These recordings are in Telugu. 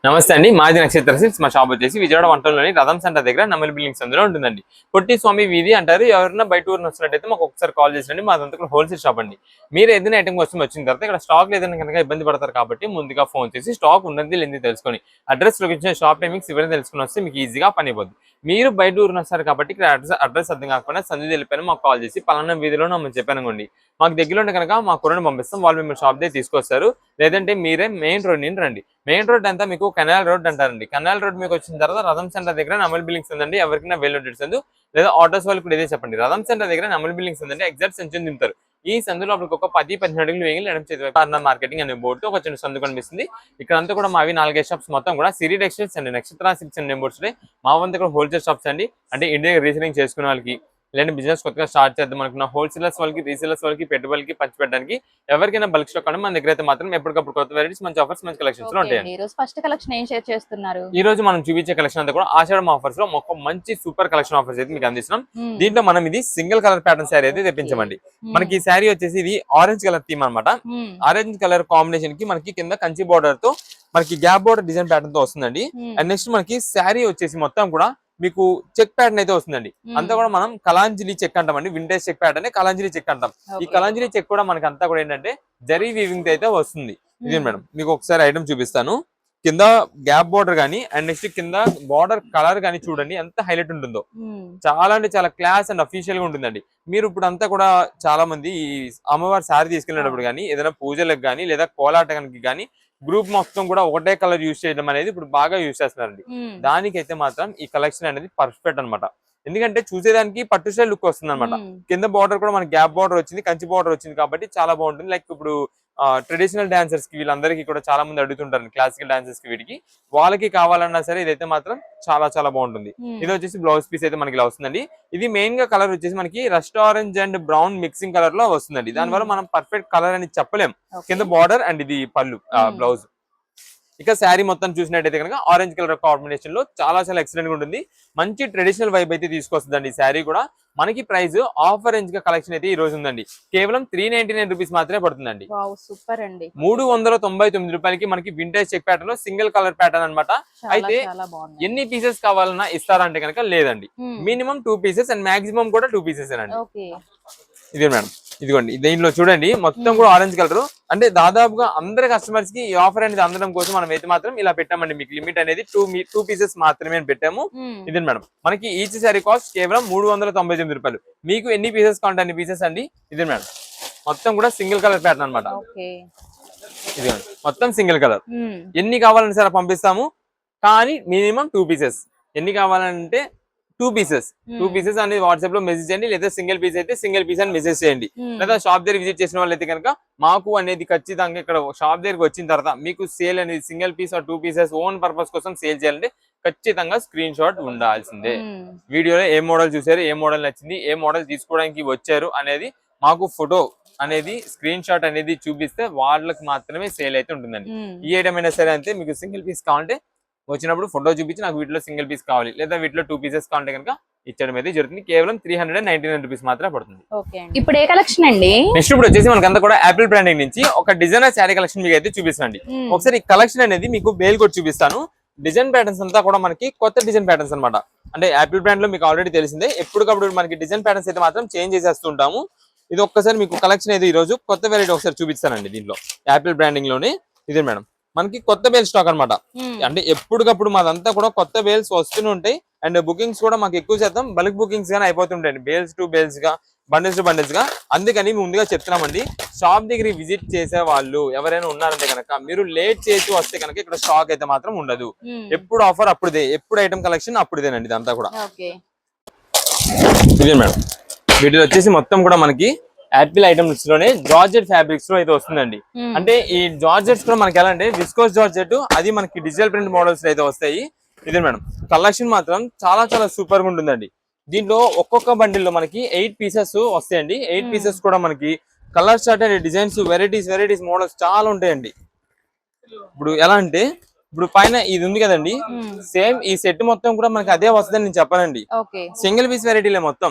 నమస్తే అండి. మాది నక్షత్ర సిల్క్స్. మా షాప్ వచ్చేసి విజయవాడ వంటలోని రథం సెంటర్ దగ్గర నమ్మల్ బిల్డింగ్స్ అందులో ఉంటుందండి. పొట్టి స్వామి వీధి అంటారు. ఎవరైనా బయట ఊరిని వచ్చినట్టయితే మాకు ఒకసారి కాల్ చేసండి. మాదంతా హోల్సేల్ షాప్ అండి. మీరు ఏదైనా ఐటమ్ కోసం వచ్చిన తర్వాత ఇక్కడ స్టాక్ లేదని కనుక ఇబ్బంది పడతారు కాబట్టి ముందుగా ఫోన్ చేసి స్టాక్ ఉన్నది లేని తెలుసుకొని అడ్రస్ లొకేషన్ షాప్ టైమింగ్స్ ఇవన్నీ తెలుసుకుని వస్తే మీకు ఈజీగా పని అయిపోద్ది. మీరు బయట ఊరిని వస్తారు కాబట్టి ఇక్కడ అడ్రస్ అర్థం కాకపోయినా సంధి తెలిపాను మాకు కాల్ చేసి పలానా వీధిలో మనం చెప్పానుకోండి, మాకు దగ్గరలో ఉంటే కనుక మా కుర్రని పంపిస్తాం. వాళ్ళు మిమ్మల్ని షాప్ దగ్గర తీసుకొస్తారు. లేదంటే మీరే మెయిన్ రోడ్ నుండి రండి. మెయిన్ రోడ్ అంతా మీకు కెనాల్ రోడ్ అంటారండి. కెనాల్ రోడ్ మీకు వచ్చిన తర్వాత రథం సెంటర్ దగ్గర నమల్ బిల్డింగ్స్ ఉందండి. ఎవరికైనా వెళ్ళొచ్చు లేదా ఆటోస్ వాళ్ళు కూడా ఇదే చెప్పండి. రథం సెంటర్ దగ్గర నమల్ బిల్డింగ్స్ ఉందండి. ఎగ్జాక్ట్ సెంచరీ దింపుతారు. ఈ సందులో అప్పుడు ఒక 10-15 అడుగులు వేగి ఎడమ చేతి కార్నర్ మార్కెటింగ్ అనే బోర్డు ఒక చిన్న సందు కనిపిస్తుంది. ఇక్కడంతా కూడా మావి 4 షాప్స్ మొత్తం కూడా సిరి టెక్స్టైల్స్ అండి, నక్షత్ర సిల్క్స్ అండ్ బోర్డ్స్ మా వంత కూడా హోల్సేల్ షాప్స్ అండి. అంటే ఇండియా రీసెలింగ్ చేసుకునే వాళ్ళకి, లేదంటే బిజినెస్ కొత్తగా స్టార్ట్ చేద్దాం అనుకున్న హోల్సేలర్స్ వాళ్ళకి, రీసేలర్స్ వాళ్ళకి, పెట్టుబడికి పంచిపెట్టడానికి ఎవరికైనా బల్క్ స్టాక్ మన దగ్గర అయితే మాత్రం ఎప్పటికప్పుడు కొత్త వెరైటీస్, మంచి ఆఫర్స్, మంచి కలెక్షన్స్ లో ఉంటాయండి. ఈ రోజు మనం చూపించే కలెక్షన్ అంతా కూడా ఆషాఢం ఆఫర్స్ లో ఒక మంచి సూపర్ కలెక్షన్ ఆఫర్స్ అయితే మీకు అందిస్తున్నాం. దీంట్లో మనం ఇది సింగిల్ కలర్ ప్యాటర్న్ శారీ అయితే తెప్పించామండి. మనకి ఈ శారీ వచ్చేసి ఇది ఆరెంజ్ కలర్ థీమ్ అనమాట. ఆరెంజ్ కలర్ కాంబినేషన్ కి మనకి కింద కంచి బోర్డర్ తో మనకి గ్యాప్ బోర్డర్ డిజైన్ ప్యాటర్న్ తో వస్తుందండి. అండ్ నెక్స్ట్ మనకి శారీ వచ్చేసి మొత్తం కూడా మీకు చెక్ ప్యాటర్న్ అయితే వస్తుందండి. అంతా కూడా మనం కలాంజలి చెక్ అంటామండి. Vintage check pattern Kalanjali check అంటాం. ఈ కలాంజలి చెక్ కూడా మనకి అంతా కూడా ఏంటంటే జరీ వీవింగ్ అయితే వస్తుంది. ఇది మేడం మీకు ఒకసారి ఐటమ్ చూపిస్తాను. కింద గ్యాప్ బోర్డర్ గానీ అండ్ నెక్స్ట్ కింద బార్డర్ కలర్ గానీ చూడండి ఎంత హైలైట్ ఉంటుందో. చాలా అంటే చాలా క్లాస్ అండ్ అఫీషియల్ గా ఉంటుందండి. మీరు ఇప్పుడు అంతా కూడా చాలా మంది ఈ అమ్మవారి శారీ తీసుకెళ్ళినప్పుడు కానీ, ఏదైనా పూజలకు కానీ లేదా కోలాటానికి కానీ గ్రూప్ మొత్తం కూడా ఒకటే కలర్ యూజ్ చేయడం అనేది ఇప్పుడు బాగా యూజ్ చేస్తున్నారండి. దానికైతే మాత్రం ఈ కలెక్షన్ అనేది పర్ఫెక్ట్ అనమాట. ఎందుకంటే చూసేదానికి పట్టు స్టైల్ లుక్ వస్తుంది అనమాట. కింద బార్డర్ కూడా మనకి గ్యాప్ బార్డర్ వచ్చింది, కంచి బార్డర్ వచ్చింది కాబట్టి చాలా బాగుంటుంది. లైక్ ఇప్పుడు ట్రెడిషనల్ డాన్సర్స్ కి వీళ్ళందరికీ కూడా చాలా మంది అడుగుతుంటారు, క్లాసికల్ డాన్సర్స్ కి వీటికి వాళ్ళకి కావాలన్నా సరే ఇదైతే మాత్రం చాలా చాలా బాగుంటుంది. ఇది వచ్చేసి బ్లౌజ్ పీస్ అయితే మనకి ఇలా వస్తుందండి. ఇది మెయిన్ గా కలర్ వచ్చేసి మనకి rust orange and brown mixing colour లో వస్తుందండి. దానివల్ల మనం పర్ఫెక్ట్ కలర్ అని చెప్పలేం. కింద బార్డర్ అండ్ ఇది పళ్ళు బ్లౌజ్. ఇక శారీ మొత్తం చూసినట్టయితే కనుక ఆరెంజ్ కలర్ కాంబినేషన్ లో చాలా చాలా ఎక్సలెంట్ గా ఉంటుంది. మంచి ట్రెడిషనల్ వైబ్ అయితే తీసుకొస్తుందండి ఈ శారీ కూడా. మనకి ప్రైస్ ఆఫర్ రేంజ్ గా కలెక్షన్ అయితే ఈ రోజు ఉందండి. కేవలం 399 రూపీస్ మాత్రమే పడుతుందండి. 399 రూపాయలకి మనకి వింటేజ్ చెక్ ప్యాటర్న్ లో సింగిల్ కలర్ ప్యాటర్న్ అనమాట. అయితే ఎన్ని పీసెస్ కావాలన్నా ఇస్తారంటే కనుక లేదండి. మినిమం 2 పీసెస్ అండ్ మాక్సిమం కూడా 2 పీసెస్ అండి. ఇదే మేడం, ఇదిగోండి దీంట్లో చూడండి మొత్తం కూడా ఆరెంజ్ కలర్. అంటే దాదాపుగా అందరి కస్టమర్స్ కి ఈ ఆఫర్ అనేది అందడం కోసం మనం అయితే మాత్రం ఇలా పెట్టామండి. మీకు లిమిట్ అనేది 2 పీసెస్ మాత్రమే పెట్టాము. ఇదే మేడం, మనకి ఈచ్ సారీ కాస్ట్ కేవలం 399 రూపాయలు. మీకు ఎన్ని పీసెస్ కావాలంటే అన్ని పీసెస్ అండి. ఇదే మేడం, మొత్తం కూడా సింగిల్ కలర్ ప్యాటర్న్ అనమాట. ఇది మొత్తం సింగిల్ కలర్. ఎన్ని కావాలని సరే పంపిస్తాము, కానీ మినిమం 2 పీసెస్. ఎన్ని కావాలంటే 2 పీసెస్ అనేది వాట్సాప్ లో మెసేజ్ చేయండి. లేదా సింగిల్ పీస్ అయితే సింగిల్ పీస్ అని మెసేజ్ చేయండి. లేదా షాప్ దగ్గర విజిట్ చేసిన వాళ్ళు అయితే కనుక మాకు అనేది ఖచ్చితంగా ఇక్కడ షాప్ దగ్గరికి వచ్చిన తర్వాత మీకు సేల్ అనేది single piece or 2 pieces own purpose కోసం సేల్ చేయాలంటే ఖచ్చితంగా స్క్రీన్ షాట్ ఉండాల్సిందే. వీడియోలో ఏ మోడల్ చూసారు, ఏ మోడల్ నచ్చింది, ఏ మోడల్ తీసుకోవడానికి వచ్చారు అనేది మాకు ఫోటో అనేది స్క్రీన్ షాట్ అనేది చూపిస్తే వాళ్ళకి మాత్రమే సేల్ అయితే ఉంటుందండి. ఈ ఐటమ్ అయినా సరే అంతే. మీకు సింగిల్ పీస్ కావాలంటే వచ్చినప్పుడు ఫోటో చూపించి నాకు వీటిలో సింగిల్ పీస్ కావాలి లేదా వీటిలో 2 పీసెస్ కావాలంటే కనుక ఇచ్చడం అయితే జరుగుతుంది. కేవలం 399 రూపీస్ మాత్రమే పడుతుంది. ఇప్పుడు ఏ కలెక్షన్ అండి? నెక్స్ట్ ఇప్పుడు వచ్చేసి మనకంతా కూడా యాపిల్ బ్రాండింగ్ నుంచి ఒక డిజైనర్ శారీ కలెక్షన్ మీకు అయితే చూపిస్తానండి. ఒకసారి ఈ కలెక్షన్ అనేది మీకు బేల్ కూడా చూపిస్తాను. డిజైన్ ప్యాటర్న్స్ అంతా కూడా మనకి కొత్త డిజైన్ ప్యాటర్న్స్ అనమాట. అంటే యాపిల్ బ్రాండ్ లో మీకు ఆల్రెడీ తెలిసిందే, ఎప్పటికప్పుడు మనకి డిజైన్ ప్యాటర్న్స్ అయితే మాత్రం చేంజ్ చేసేస్తుంటాము. ఇది ఒక్కసారి మీకు కలెక్షన్ అయితే ఈ రోజు కొత్త వెరైటీ ఒకసారి చూపిస్తానండి. దీంట్లో యాపిల్ బ్రాండింగ్ లోనే ఇదే మేడం మనకి కొత్త బేల్ స్టాక్ అనమాట. అంటే ఎప్పటికప్పుడు మాదంతా కూడా కొత్త బేల్స్ వస్తూనే ఉంటాయి. అండ్ బుకింగ్స్ కూడా మాకు ఎక్కువ శాతం బల్క్ బుకింగ్స్ గానీ అయిపోతుంటాయండి. బేల్స్ టు బేల్స్ గా, బండిల్స్ టు బండిల్స్ గా. అందుకని ముందుగా చెప్తున్నామండి, షాప్ దగ్గరికి విజిట్ చేసే వాళ్ళు ఎవరైనా ఉన్నారంటే కనుక మీరు లేట్ చేసి వస్తే కనుక ఇక్కడ స్టాక్ అయితే మాత్రం ఉండదు. ఎప్పుడు ఆఫర్ అప్పుడుదే, ఎప్పుడు ఐటమ్ కలెక్షన్ అప్పుడుదేనండి ఇదంతా కూడా. ఇదే మేడం, వీటిలో వచ్చేసి మొత్తం కూడా మనకి యాపిల్ ఐటమ్స్ లోనే జార్జెట్ ఫ్యాబ్రిక్స్ లో అయితే వస్తుందండి. అంటే ఈ జార్జెట్స్ కూడా మనకి ఎలా అంటే విస్కోస్ జార్జెట్, అది మనకి డిజిటల్ ప్రింట్ మోడల్స్ అయితే వస్తాయి. ఇదే మేడం, కలెక్షన్ మాత్రం చాలా చాలా సూపర్ గా ఉంటుందండి. దీంట్లో ఒక్కొక్క బండిల్ లో మనకి 8 పీసెస్ వస్తాయండి. 8 పీసెస్ కూడా మనకి colour chart and designs varieties models చాలా ఉంటాయండి. ఇప్పుడు ఎలా అంటే ఇప్పుడు పైన ఇది ఉంది కదండి, సేమ్ ఈ సెట్ మొత్తం కూడా మనకి అదే వస్తుందని నేను చెప్పానండి. సింగిల్ పీస్ వెరైటీలే మొత్తం.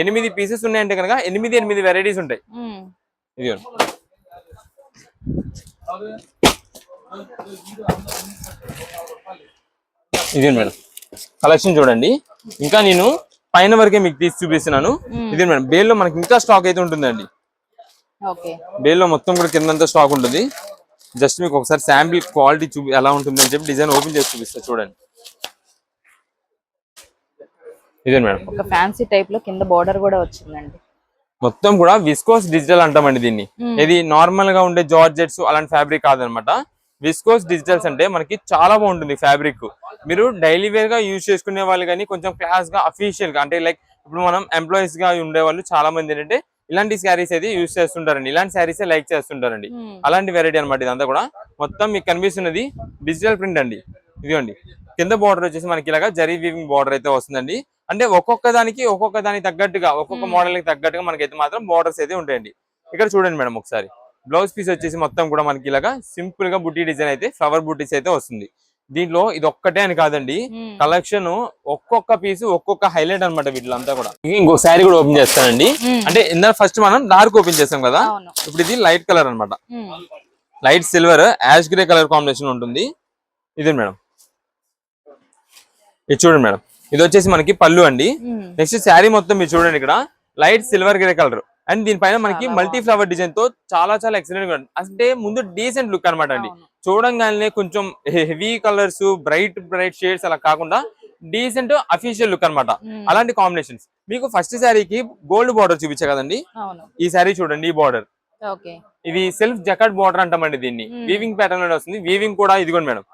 8 పీసెస్ ఉన్నాయంటే కనుక 8 వెరైటీస్ ఉంటాయి. ఇది ఇది మేడం కలెక్షన్ చూడండి. ఇంకా నేను పైన వరకే మీకు తీసి చూపిస్తున్నాను. ఇది మేడం బేల్లో మనకి ఇంకా స్టాక్ అయితే ఉంటుందండి. ఓకే, బేల్లో మొత్తం కూడా కిందంతా స్టాక్ ఉంటుంది. జస్ట్ మీకు ఒకసారి శాంపిల్ క్వాలిటీ ఎలా ఉంటుంది అని చెప్పి డిజైన్ ఓపెన్ చేసి చూపిస్తా చూడండి. ఇదే మేడం ఒక ఫ్యాన్సీ టైప్ లో కింద బోర్డర్ కూడా వచ్చిందండి. మొత్తం కూడా విస్కోస్ డిజిటల్ అంటామండి దీన్ని. ఇది నార్మల్ గా ఉండే జార్జెట్స్ అలాంటి ఫ్యాబ్రిక్ కాదనమాట. విస్కోస్ డిజిటల్స్ అంటే మనకి చాలా బాగుంటుంది ఫ్యాబ్రిక్. మీరు డైలీ వేర్ గా యూజ్ చేసుకునే వాళ్ళు కానీ కొంచెం క్లాస్ గా అఫీషియల్ గా అంటే లైక్ ఇప్పుడు మనం ఎంప్లాయీస్ గా ఉండే వాళ్ళు చాలా మంది ఏంటంటే ఇలాంటి శారీస్ అయితే యూజ్ చేస్తుంటారండి. ఇలాంటి శారీస్ లైక్ చేస్తుంటారండి. అలాంటి వెరైటీ అనమాట ఇదంతా కూడా. మొత్తం మీకు కనిపిస్తున్నది డిజిటల్ ప్రింట్ అండి. ఇదిగోండి కింద బార్డర్ వచ్చేసి మనకి ఇలాగా జరీ వీవింగ్ బార్డర్ అయితే వస్తుందండి. అంటే ఒక్కొక్క దానికి తగ్గట్టుగా ఒక్కొక్క మోడల్ కి తగ్గట్టుగా మనకైతే మాత్రం బార్డర్స్ అయితే ఉంటాయండి. ఇక్కడ చూడండి మేడం ఒకసారి బ్లౌజ్ పీస్ వచ్చేసి మొత్తం కూడా మనకి ఇలాగా సింపుల్ గా బుట్టి డిజైన్ అయితే ఫ్లవర్ బుట్టీస్ అయితే వస్తుంది. దీంట్లో ఇది ఒక్కటే అని కాదండి, కలెక్షన్ ఒక్కొక్క పీస్ ఒక్కొక్క హైలైట్ అనమాట వీటిలంతా కూడా. ఇంకో శారీ కూడా ఓపెన్ చేస్తానండి. అంటే ఇందా ఫస్ట్ మనం డార్క్ ఓపెన్ చేస్తాం కదా, ఇప్పుడు ఇది లైట్ కలర్ అనమాట. Light silver ash grey colour combination ఉంటుంది. ఇది మేడం ఇది చూడండి మేడం, ఇది వచ్చేసి మనకి పళ్ళు అండి. నెక్స్ట్ శారీ మొత్తం మీరు చూడండి ఇక్కడ light silver grey colour and దీనిపైన మనకి మల్టీ ఫ్లవర్ డిజైన్ తో చాలా చాలా ఎక్సలెంట్ గా అంటే ముందు డీసెంట్ లుక్ అనమాట అండి. చూడంగానే కొంచెం హెవీ కలర్స్ బ్రైట్ షేడ్స్ అలా కాకుండా డీసెంట్ అఫీషియల్ లుక్ అనమాట. అలాంటి కాంబినేషన్స్ మీకు ఫస్ట్ శారీకి గోల్డ్ బార్డర్ చూపించా కదండి. ఈ శారీ చూడండి ఈ బార్డర్ ఇది సెల్ఫ్ జకాట్ బార్డర్ అంటామండి. దీన్ని వీవింగ్ ప్యాటర్న్ లో వస్తుంది. వీవింగ్ కూడా ఇదిగోండి మేడం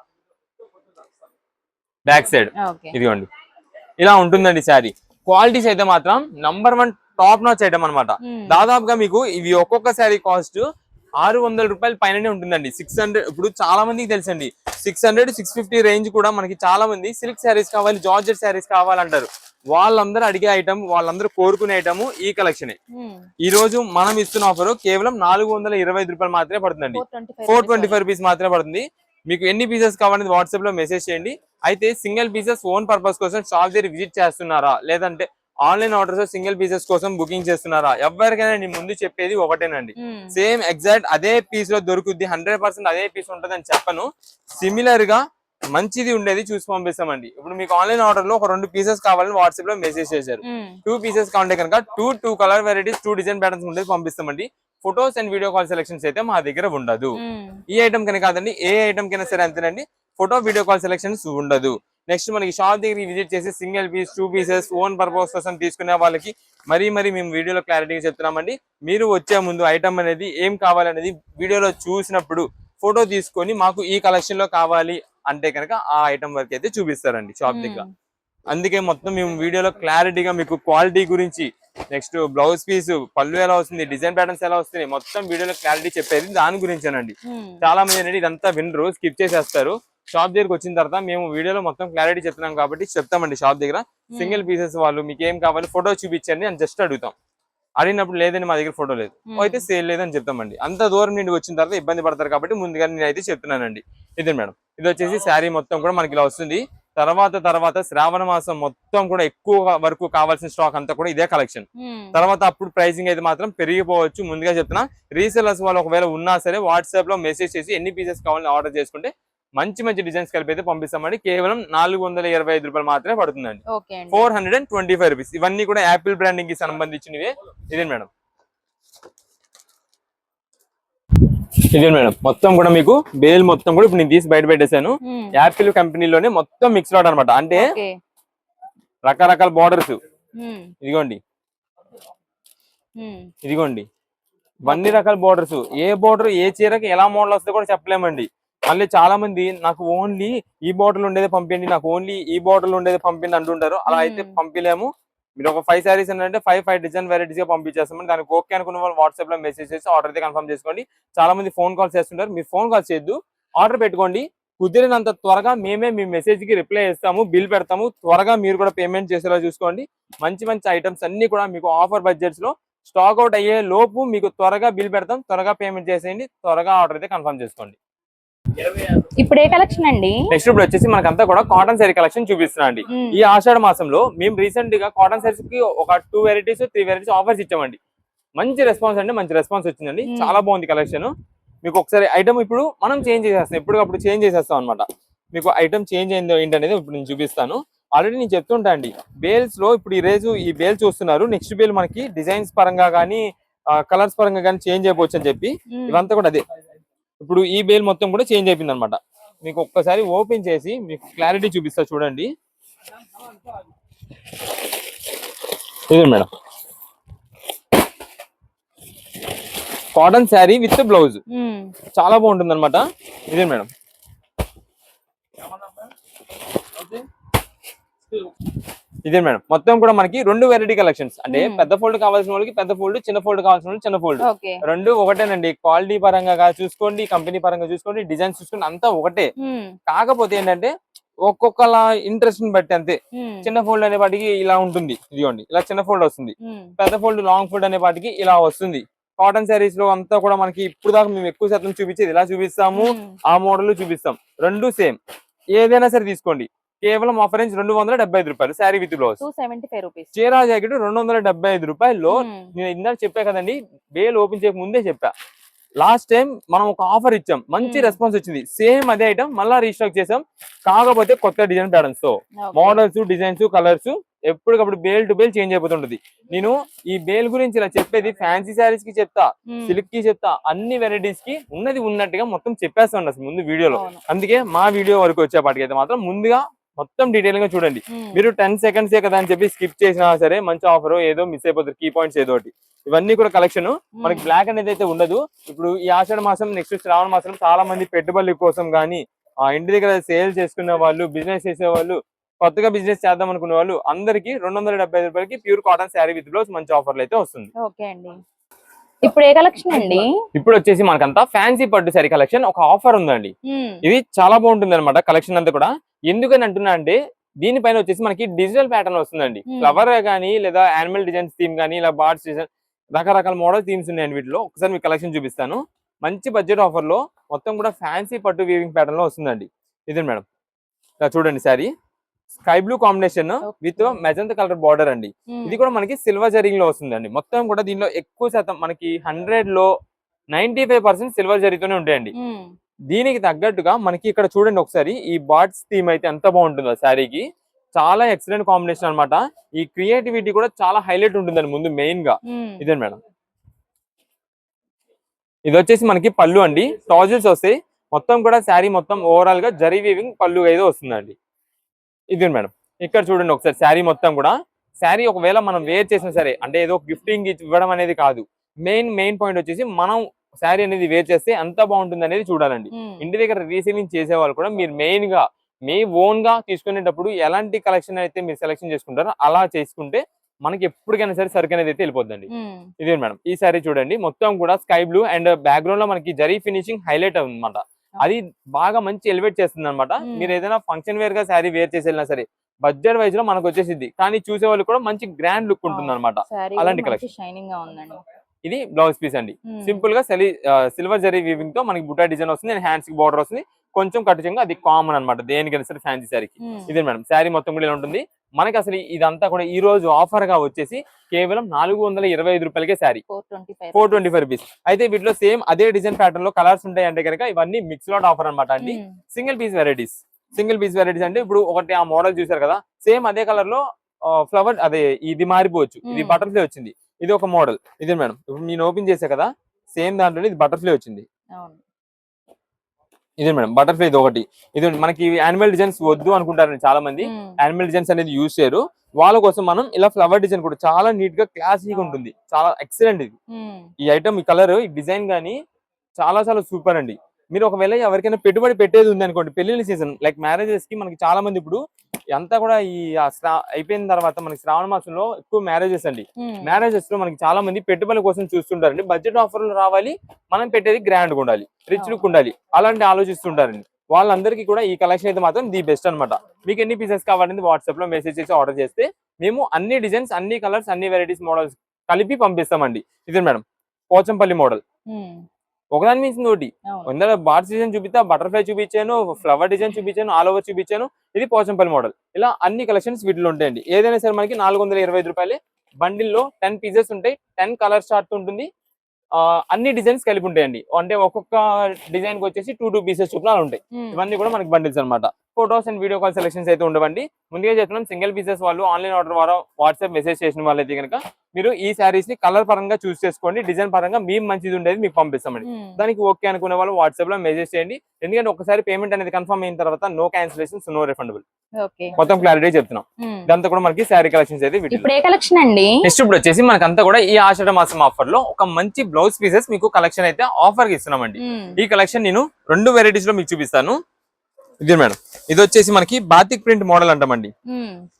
బ్యాక్ సైడ్ ఇదిగోండి ఇలా ఉంటుందండి శారీ. క్వాలిటీస్ అయితే మాత్రం నంబర్ 1 టాప్ నాచ్ ఐటమ్ అనమాట. దాదాపుగా మీకు ఇవి ఒక్కొక్క శారీ కాస్ట్ 600 రూపాయల పైననే ఉంటుందండి. 600 ఇప్పుడు చాలా మందికి తెలుసండి 600 650 రేంజ్ కూడా మనకి చాలా మంది సిల్క్ శారీస్ కావాలి జార్జెట్ శారీస్ కావాలంటారు. వాళ్ళందరూ అడిగే ఐటమ్ వాళ్ళందరూ కోరుకునే ఐటమ్ ఈ కలెక్షనే. ఈ రోజు మనం ఇస్తున్న ఆఫర్ కేవలం 425 రూపాయలు మాత్రమే పడుతుందండి. 425 రూపీస్ మాత్రమే పడుతుంది. మీకు ఎన్ని పీసెస్ కావాలని వాట్సాప్ లో మెసేజ్ చేయండి. అయితే సింగిల్ పీసెస్ ఓన్ పర్పస్ కోసం షాప్ దగ్గర విజిట్ చేస్తున్నారా లేదంటే ఆన్లైన్ ఆర్డర్స్ సింగిల్ పీసెస్ కోసం బుకింగ్ చేస్తున్నారా, ఎవరికైనా నేను ముందు చెప్పేది ఒకటేనండి. సేమ్ ఎగ్జాక్ట్ అదే పీస్ లో దొరుకుద్ది 100% అదే పీస్ ఉంటుంది అని చెప్పను. సిమిలర్ గా మంచిది ఉండేది చూసి పంపిస్తామండి. ఇప్పుడు మీకు ఆన్లైన్ ఆర్డర్ లో ఒక 2 పీసెస్ కావాలని వాట్సాప్ లో మెసేజ్ చేశారు. 2 పీసెస్ కావాలంటే కనుక 2 కలర్ వెరైటీస్ 2 డిజైన్ ప్యాటర్న్స్ ఉండేది పంపిస్తామండి. Photos and video call selections అయితే మా దగ్గర ఉండదు. ఈ ఐటమ్ కన్నా కాదండి ఏ ఐటమ్ కైనా సరే అంతేనండి, ఫోటో వీడియో కాల్ సెలెక్షన్స్ ఉండదు. నెక్స్ట్ మనకి షాప్ దగ్గర విజిట్ చేసి single piece 2 pieces own purpose కోసం తీసుకునే వాళ్ళకి మరీ మేము వీడియోలో క్లారిటీగా చెప్తున్నామండి. మీరు వచ్చే ముందు ఐటమ్ అనేది ఏం కావాలనేది వీడియోలో చూసినప్పుడు ఫోటో తీసుకొని మాకు ఈ కలెక్షన్ లో కావాలి అంటే కనుక ఆ ఐటమ్ వరకు అయితే చూపిస్తారండి షాప్ దగ్గర. అందుకే మొత్తం మేము వీడియోలో క్లారిటీగా మీకు క్వాలిటీ గురించి నెక్స్ట్ బ్లౌజ్ పీస్ పళ్ళు ఎలా వస్తుంది డిజైన్ ప్యాటర్న్స్ ఎలా వస్తున్నాయి మొత్తం వీడియోలో క్లారిటీ చెప్పేది దాని గురించేనండి. చాలా మంది అనేది ఇదంతా వినరు స్కిప్ చేసేస్తారు. షాప్ దగ్గరకు వచ్చిన తర్వాత మేము వీడియోలో మొత్తం క్లారిటీ చెప్తున్నాం కాబట్టి చెప్తామండి. షాప్ దగ్గర సింగిల్ పీసెస్ వాళ్ళు మీకు ఏం కావాలి ఫోటో చూపించండి అని జస్ట్ అడుగుతాం. అడిగినప్పుడు లేదని మా దగ్గర ఫోటో లేదు అయితే సేల్ లేదని చెప్తామండి. అంత దూరం నుండి వచ్చిన తర్వాత ఇబ్బంది పడతారు కాబట్టి ముందుగా నేను అయితే చెప్తున్నానండి. ఇదే మేడం ఇది వచ్చేసి శారీ మొత్తం కూడా మనకి ఇలా వస్తుంది. తర్వాత శ్రావణ మాసం మొత్తం కూడా ఎక్కువ వరకు కావాల్సిన స్టాక్ అంతా కూడా ఇదే కలెక్షన్. తర్వాత అప్పుడు ప్రైసింగ్ అయితే మాత్రం పెరిగిపోవచ్చు. ముందుగా చెప్తున్నా రీసెలర్స్ వాళ్ళు ఒకవేళ ఉన్నా సరే వాట్సాప్ లో మెసేజ్ చేసి ఎన్ని పీసెస్ కావాలని ఆర్డర్ చేసుకుంటే మంచి డిజైన్స్ కలిపి అయితే పంపిస్తామండి. కేవలం 425 రూపాయలు మాత్రమే పడుతుందండి. 425 రూపీస్. ఇవన్నీ కూడా యాపిల్ బ్రాండింగ్ కి సంబంధించినవే. ఇదే మేడం మొత్తం కూడా మీకు బేల్ మొత్తం కూడా ఇప్పుడు నేను తీసి బయట పెట్టేశాను. యాపిల్ కంపెనీలోనే మొత్తం మిక్స్ లాట్ అనమాట. అంటే రకరకాల బార్డర్స్ ఇదిగోండి ఇవన్నీ రకాల బార్డర్స్. ఏ బార్డర్ ఏ చీరకి ఎలా మోడల్ వస్తుందో కూడా చెప్పలేమండి. మళ్ళీ చాలా మంది నాకు ఓన్లీ ఈ బార్డర్ ఉండేది పంపించండి నాకు ఓన్లీ ఈ బార్డర్ ఉండేది పంపిండి అంటుంటారు. అలా అయితే పంపించలేము. మీరు ఒక 5 శారీస్ అంటే 5 డిజైన్ వెరైటీస్ గా పంపించేస్తామని దానికి ఓకే అనుకున్న వాళ్ళు వాట్సాప్ లో మెసేజ్ చేసి ఆర్డర్ అయితే కన్ఫర్మ్ చేసుకోండి. చాలా మంది ఫోన్ కాల్స్ చేస్తుంటారు. మీరు ఫోన్ కాల్స్ చేయొద్దు, ఆర్డర్ పెట్టుకోండి. కుదిరినంత త్వరగా మేమే మీ మెసేజ్ కి రిప్లై చేస్తాము, బిల్ పెడతాము. త్వరగా మీరు కూడా పేమెంట్ చేసేలా చూసుకోండి. మంచి ఐటమ్స్ అన్ని కూడా మీకు ఆఫర్ బడ్జెట్స్ లో స్టాక్ అవుట్ అయ్యే లోపు మీకు త్వరగా బిల్ పెడతాం. త్వరగా పేమెంట్ చేసేయండి, త్వరగా ఆర్డర్ అయితే కన్ఫర్మ్ చేసుకోండి. ఇప్పుడు ఏ కలెక్షన్ అండి? నెక్స్ట్ ఇప్పుడు వచ్చేసి మనకంతా కూడా కాటన్ శారీ కలెక్షన్ చూపిస్తున్నా అండి. ఈ ఆషాఢ మాసంలో మేము రీసెంట్ గా కాటన్ శారీస్ కి ఒక 2 వెరైటీస్ 3 వెరైటీస్ ఆఫర్స్ ఇచ్చామండి. మంచి రెస్పాన్స్ వచ్చిందండి. చాలా బాగుంది కలెక్షన్. మీకు ఒకసారి ఐటమ్ ఇప్పుడు మనం చేంజ్ చేసేస్తాం, ఎప్పటికప్పుడు చేంజ్ చేసేస్తాం అనమాట. మీకు ఐటమ్ చేంజ్ అయిందో ఏంటనేది ఇప్పుడు నేను చూపిస్తాను. ఆల్రెడీ నేను చెప్తుంటా అండి, బేల్స్ లో ఇప్పుడు ఈ బేల్ చూస్తున్నారు, నెక్స్ట్ బేల్ మనకి డిజైన్స్ పరంగా కానీ కలర్స్ పరంగా కానీ చేంజ్ అయిపోవచ్చు అని చెప్పి ఇవంతా కూడా అదే. ఇప్పుడు ఈ బేల్ మొత్తం కూడా చేంజ్ అయిపోయింది అనమాట. మీకు ఒక్కసారి ఓపెన్ చేసి మీకు క్లారిటీ చూపిస్తా చూడండి. ఇది madam cotton sari with blouse, చాలా బాగుంటుంది అనమాట. ఇదే మేడం, ఇదే మేడం మొత్తం కూడా మనకి 2 వెరైటీ కలెక్షన్స్. అంటే పెద్ద ఫోల్డ్ కావాల్సిన వాళ్ళకి పెద్ద ఫోల్డ్, చిన్న ఫోల్డ్ కావాల్సిన వాళ్ళకి చిన్న ఫోల్డ్, రెండు ఒకటేనండి. క్వాలిటీ పరంగా చూసుకోండి, కంపెనీ పరంగా చూసుకోండి, డిజైన్స్ చూసుకోండి, అంతా ఒకటే. కాకపోతే ఏంటంటే ఒక్కొక్కలా ఇంట్రెస్ట్ ని బట్టి అంతే. చిన్న ఫోల్డ్ అనే వాటికి ఇలా ఉంటుంది, ఇదిగోండి ఇలా చిన్న ఫోల్డ్ వస్తుంది. పెద్ద ఫోల్డ్ లాంగ్ ఫోల్డ్ అనే వాటికి ఇలా వస్తుంది. కాటన్ శారీస్ లో అంతా కూడా మనకి ఇప్పుడు దాకా మేము ఎక్కువ శాతం చూపించేది ఇలా చూపిస్తాము, ఆ మోడల్ చూపిస్తాం. రెండు సేమ్, ఏదైనా సరే తీసుకోండి. కేవలం ఆఫర్ రేంజ్ 275 రూపాయలు శారీ విత్ బ్లౌజ్, 275 రూపీస్. చీరా జాకెట్ 275 రూపాయల్లో. నేను ఇందాక చెప్పా కదండి, బేల్ ఓపెన్ చేయక ముందే చెప్పా. లాస్ట్ టైం మనం ఒక ఆఫర్ ఇచ్చాం, మంచి రెస్పాన్స్ వచ్చింది. సేమ్ అదే ఐటమ్ మళ్ళా రీస్టాక్ చేసాం, కాకపోతే కొత్త డిజైన్ ప్యాటర్న్స్ తో. మోడల్స్, డిజైన్స్, కలర్స్ ఎప్పటికప్పుడు బేల్ టు బేల్ చేంజ్ అయిపోతుంటది. నేను ఈ బేల్ గురించి ఇలా చెప్పేది ఫ్యాన్సీ శారీస్ కి చెప్తా, సిల్క్ కి చెప్తా, అన్ని వెరైటీస్ కి ఉన్నది ఉన్నట్టుగా మొత్తం చెప్పేస్తాను అసలు ముందు వీడియోలో. అందుకే మా వీడియో వరకు వచ్చేపాటికైతే మాత్రం ముందుగా మొత్తం డీటెయిల్ గా చూడండి. మీరు 10 సెకండ్స్ కదా అని చెప్పి స్కిప్ చేసినా సరే మంచి ఆఫర్ ఏదో మిస్ అయిపోతారు, కీ పాయింట్స్ ఏదో ఒకటి. ఇవన్నీ కూడా కలెక్షన్ మనకి బ్లాక్ అనేది అయితే ఉండదు. ఇప్పుడు ఈ ఆషాఢ మాసం, నెక్స్ట్ శ్రావణ మాసం చాలా మంది పెట్టుబడుల కోసం కానీ, ఇంటి దగ్గర సేల్ చేసుకునే వాళ్ళు, బిజినెస్ చేసే వాళ్ళు, కొత్తగా బిజినెస్ చేద్దాం అనుకునే వాళ్ళు అందరికి 275 రూపాయలకి pure cotton sari with blouse మంచి ఆఫర్లు అయితే వస్తుంది. ఓకే అండి, ఇప్పుడు ఏ కలెక్షన్ అండి? ఇప్పుడు వచ్చేసి మనకంతా ఫ్యాన్సీ పట్టు శారీ కలెక్షన్ ఒక ఆఫర్ ఉందండి. ఇది చాలా బాగుంటుంది అనమాట కలెక్షన్ అంతా కూడా. ఎందుకని అంటున్నా అంటే దీనిపైన వచ్చేసి మనకి డిజిటల్ ప్యాటర్న్ వస్తుందండి. ఫ్లవర్ కానీ లేదా యానిమల్ డిజైన్స్ థీమ్ కానీ, ఇలా బార్డ్స్ డిజైన్, రకరకాల మోడల్ థీమ్స్ ఉన్నాయండి వీటిలో. ఒకసారి మీకు కలెక్షన్ చూపిస్తాను. మంచి బడ్జెట్ ఆఫర్ లో మొత్తం కూడా ఫ్యాన్సీ పట్టు వీవింగ్ ప్యాటర్న్ లో వస్తుందండి. ఇదే మేడం, చూడండి sari sky blue combination with magenta colour border అండి. ఇది కూడా మనకి సిల్వర్ జరీలో వస్తుందండి. మొత్తం కూడా దీనిలో ఎక్కువ శాతం మనకి 100 లో 95% సిల్వర్ జరీతోనే ఉంటాయండి. దీనికి తగ్గట్టుగా మనకి ఇక్కడ చూడండి ఒకసారి, ఈ బార్డ్స్ థీమ్ అయితే ఎంత బాగుంటుందో శారీకి. చాలా ఎక్సలెంట్ కాంబినేషన్ అనమాట. ఈ క్రియేటివిటీ కూడా చాలా హైలైట్ ఉంటుందండి ముందు మెయిన్ గా. ఇదే మేడం, ఇది వచ్చేసి మనకి పళ్ళు అండి, టాజిల్స్ వస్తాయి. మొత్తం కూడా శారీ మొత్తం ఓవరాల్ గా జరీ వీవింగ్ పళ్ళు అయితే వస్తుందండి. ఇది మేడం, ఇక్కడ చూడండి ఒకసారి శారీ మొత్తం కూడా. శారీ ఒకవేళ మనం వేర్ చేసినా సరే, అంటే ఏదో గిఫ్టింగ్ ఇవ్వడం అనేది కాదు, మెయిన్ పాయింట్ వచ్చేసి మనం శారీ అనేది వేర్ చేస్తే ఎంత బాగుంటుంది అనేది చూడాలండి. ఇంటి దగ్గర రీసేలింగ్ చేసే వాళ్ళు కూడా మీరు మెయిన్ గా మీ ఓన్ గా తీసుకునేటప్పుడు ఎలాంటి కలెక్షన్ అయితే మీరు సెలెక్షన్ చేసుకుంటారో అలా చేసుకుంటే మనకి ఎప్పటికైనా సరే సరుకు అనేది అయితే వెళ్ళిపోద్దండి. ఇదే మేడం, ఈ శారీ చూడండి మొత్తం కూడా స్కై బ్లూ అండ్ బ్యాక్గ్రౌండ్ లో మనకి జరీ ఫినిషింగ్ హైలైట్ అవుతుంది అనమాట. అది బాగా మంచి ఎలివేట్ చేస్తుంది అనమాట. మీరు ఏదైనా ఫంక్షన్ వేర్ గా శారీ వేర్ చేసి వెళ్ళినా సరే బడ్జెట్ వైజ్ లో మనకు వచ్చేసింది, కానీ చూసే వాళ్ళు కూడా మంచి గ్రాండ్ లుక్ ఉంటుంది అనమాట. అలాంటి కలెక్షన్. ఇది బ్లౌజ్ పీస్ అండి, సింపుల్ గా సిల్వర్ జరీ వీవింగ్ తో మనకి బుటా డిజైన్ వస్తుంది, హ్యాండ్స్ కి బార్డర్ వస్తుంది, కొంచెం కట్టుచంగా. అది కామన్ అనమాట దేనికైనా సరే ఫ్యాన్సీ శారీకి. ఇదే మేడం, శారీ మొత్తం కూడా ఇలా ఉంటుంది మనకి. అసలు ఇదంతా కూడా ఈ రోజు ఆఫర్ గా వచ్చేసి కేవలం 425 రూపాయలకే శారీ, 425 రూపీస్. అయితే వీటిలో సేమ్ అదే డిజైన్ ప్యాటర్న్ లో కలర్స్ ఉంటాయి అంటే కనుక ఇవన్నీ మిక్స్ లాట్ ఆఫర్ అనమాట అండి. సింగిల్ పీస్ వెరైటీస్ అంటే ఇప్పుడు ఒకటి ఆ మోడల్ చూసారు కదా, సేమ్ అదే కలర్ లో ఫ్లవర్ అదే ఇది మారిపోవచ్చు. ఇది బటర్ఫ్లై వచ్చింది, ఇది ఒక మోడల్. ఇదే మేడం, ఇప్పుడు నేను ఓపెన్ చేసా కదా, సేమ్ దాంట్లో ఇది బటర్ఫ్లై వచ్చింది. ఇదే మేడం బటర్ఫ్లై ఇది ఒకటి. ఇది మనకి యానిమల్ డిజైన్స్ వద్దు అనుకుంటారు చాలా మంది, యానిమల్ డిజైన్స్ అనేది యూజ్ చేయరు. వాళ్ళ కోసం మనం ఇలా ఫ్లవర్ డిజైన్ కూడా చాలా నీట్ గా క్లాసీగా ఉంటుంది, చాలా ఎక్సలెంట్. ఇది ఈ ఐటమ్, ఈ కలర్, ఈ డిజైన్ గానీ చాలా చాలా సూపర్ అండి. మీరు ఒకవేళ ఎవరికైనా పెట్టుబడి పెట్టేది ఉంది అనుకోండి, పెళ్లిళ్ళ సీజన్ లైక్ మ్యారేజెస్ కి మనకి చాలా మంది ఇప్పుడు అంతా కూడా ఈ అయిపోయిన తర్వాత మనకి శ్రావణ మాసంలో ఎక్కువ మ్యారేజెస్ అండి. మ్యారేజెస్ లో మనకి చాలా మంది పెట్టుబడుల కోసం చూస్తుంటారండి. బడ్జెట్ ఆఫర్లు రావాలి, మనం పెట్టేది గ్రాండ్ గా ఉండాలి, రిచ్ లుక్ ఉండాలి, అలాంటి ఆలోచిస్తుంటారండి. వాళ్ళందరికీ కూడా ఈ కలెక్షన్ అయితే మాత్రం ది బెస్ట్ అనమాట. మీకు ఎన్ని పీసెస్ కావాలంటే వాట్సాప్ లో మెసేజ్ చేసి ఆర్డర్ చేస్తే మేము అన్ని డిజైన్స్, అన్ని కలర్స్, అన్ని వెరైటీస్, మోడల్స్ కలిపి పంపిస్తామండి. ఇదే మేడం పోచంపల్లి మోడల్, ఒకదాని మించింది ఒకటి. ఇందులో బార్డ్స్ డిజైన్ చూపిస్తా, బటర్ఫ్లై చూపించాను, ఫ్లవర్ డిజైన్ చూపించాను, ఆల్ ఓవర్ చూపించాను. ఇది పోచంపల్లి మోడల్. ఇలా అన్ని కలెక్షన్స్ వీటిలో ఉంటాయండి. ఏదైనా సరే మనకి 425 రూపాయలే. బండిల్లో 10 పీసెస్ ఉంటాయి, 10 కలర్ చార్ట్ ఉంటుంది, అన్ని డిజైన్స్ కలిపి ఉంటాయండి. అంటే ఒక్కొక్క డిజైన్ కి వచ్చేసి 2 పీసెస్ చొప్పున అలా ఉంటాయి. ఇవన్నీ కూడా మనకి బండిల్స్ అన్నమాట. Photos and video call selections అయితే ఉండవండి. ముందుగా చెప్తున్నాం, సింగిల్ పీసెస్ వాళ్ళు ఆన్లైన్ ఆర్డర్ ద్వారా వాట్సాప్ మెసేజ్ చేసిన వాళ్ళైతే కనుక మీరు ఈ శారీస్ ని కలర్ పరంగా చూస్ చేసుకోండి, డిజైన్ పరంగా మేము మంచిది ఉండేది మీకు పంపిస్తామండి. దానికి ఓకే అనుకునే వాళ్ళు వాట్సాప్ లో మెసేజ్ చేయండి. ఎందుకంటే ఒకసారి పేమెంట్ అనేది కన్ఫర్మ్ అయిన తర్వాత నో క్యాన్సిలేషన్స్, నో రిఫండబుల్. మొత్తం క్లారిటీ చెప్తున్నాం. ఇదంతా కూడా మనకి శారీ కలెక్షన్స్ అయితే ఇప్పుడు ఏ కలెక్షన్ అండి? నెక్స్ట్ ఇప్పుడు వచ్చేసి మనకంతా కూడా ఈ ఆషాఢ మాసం ఆఫర్ లో ఒక మంచి బ్లౌజ్ పీసెస్ మీకు కలెక్షన్ అయితే ఆఫర్ కి ఇస్తున్నామండి. ఈ కలెక్షన్ నేను 2 వెరైటీస్ లో మీకు చూపిస్తాను. ఇది మేడం, ఇది వచ్చేసి మనకి బాతిక్ ప్రింట్ మోడల్ అంటామండి.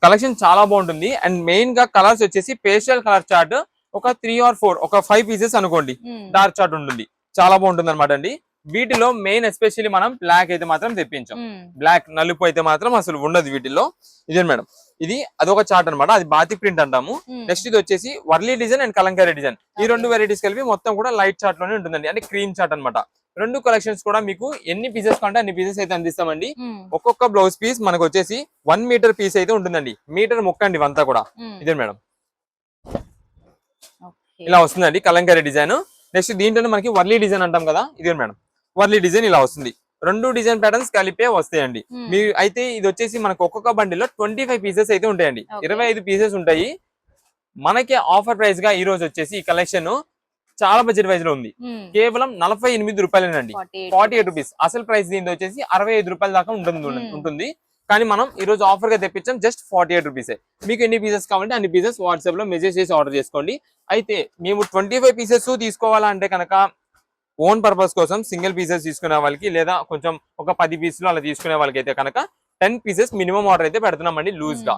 కలెక్షన్ చాలా బాగుంటుంది. అండ్ మెయిన్ గా కలర్స్ వచ్చేసి పేస్టల్ కలర్ చార్ట్ ఒక 3 or 4 ఒక 5 పీసెస్ అనుకోండి, డార్క్ చార్ట్ ఉంటుంది. చాలా బాగుంటుంది అనమాట అండి. వీటిలో మెయిన్ ఎస్పెషల్లీ మనం బ్లాక్ అయితే మాత్రం తెప్పించాం. బ్లాక్ నలుపు అయితే మాత్రం అసలు ఉండదు వీటిల్లో. ఇదే మేడం, ఇది అదొక చార్ట్ అనమాట, అది బాతిక్ ప్రింట్ అంటాము. నెక్స్ట్ ఇది వచ్చేసి Warli design and Kalamkari design. ఈ 2 వెరైటీస్ కలిపి మొత్తం కూడా లైట్ చార్ట్ లోనే ఉంటుందండి, అంటే క్రీమ్ చార్ట్ అనమాట. 2 కలెక్షన్స్ కూడా మీకు ఎన్ని పీసెస్ కంటే అన్ని పీసెస్ అయితే అందిస్తామండి. ఒక్కొక్క బ్లౌజ్ పీస్ మనకు వచ్చేసి 1 మీటర్ పీస్ అయితే ఉంటుందండి. మీటర్ ముక్కండి ఇవంతా కూడా. ఇదే మేడం, ఇలా వస్తుందండి కలంకారీ డిజైన్. నెక్స్ట్ దీంట్లోనే మనకి వర్లీ డిజైన్ అంటాం కదా, ఇదే మేడం వర్లీ డిజైన్ ఇలా వస్తుంది. 2 డిజైన్ ప్యాటర్న్స్ కలిపే వస్తాయండి. మీరు అయితే ఇది వచ్చేసి మనకు ఒక్కొక్క బండిలో 25 పీసెస్ అయితే ఉంటాయండి. 25 పీసెస్ ఉంటాయి. మనకి ఆఫర్ ప్రైస్ గా ఈ రోజు వచ్చేసి ఈ కలెక్షన్ చాలా బడ్జెట్ వైజ్ లో ఉంది. కేవలం 48 రూపాయలేనండి, 48 రూపీస్. అసలు ప్రైస్ దీని వచ్చేసి 65 రూపాయల దాకా ఉంటుంది. కానీ మనం ఈ రోజు ఆఫర్ గా తెప్పించాం జస్ట్ 48 రూపీస్. మీకు ఎన్ని పీసెస్ కావాలంటే అన్ని పీసెస్ వాట్సాప్ లో మెసేజ్ చేసి ఆర్డర్ చేసుకోండి. అయితే మేము 25 పీసెస్ తీసుకోవాలంటే కనుక ఓన్ పర్పస్ కోసం సింగిల్ పీసెస్ తీసుకునే వాళ్ళకి, లేదా కొంచెం ఒక 10 పీసులు అలా తీసుకునే వాళ్ళకి అయితే కనుక 10 పీసెస్ మినిమం ఆర్డర్ అయితే పెడుతున్నామండి లూజ్ గా.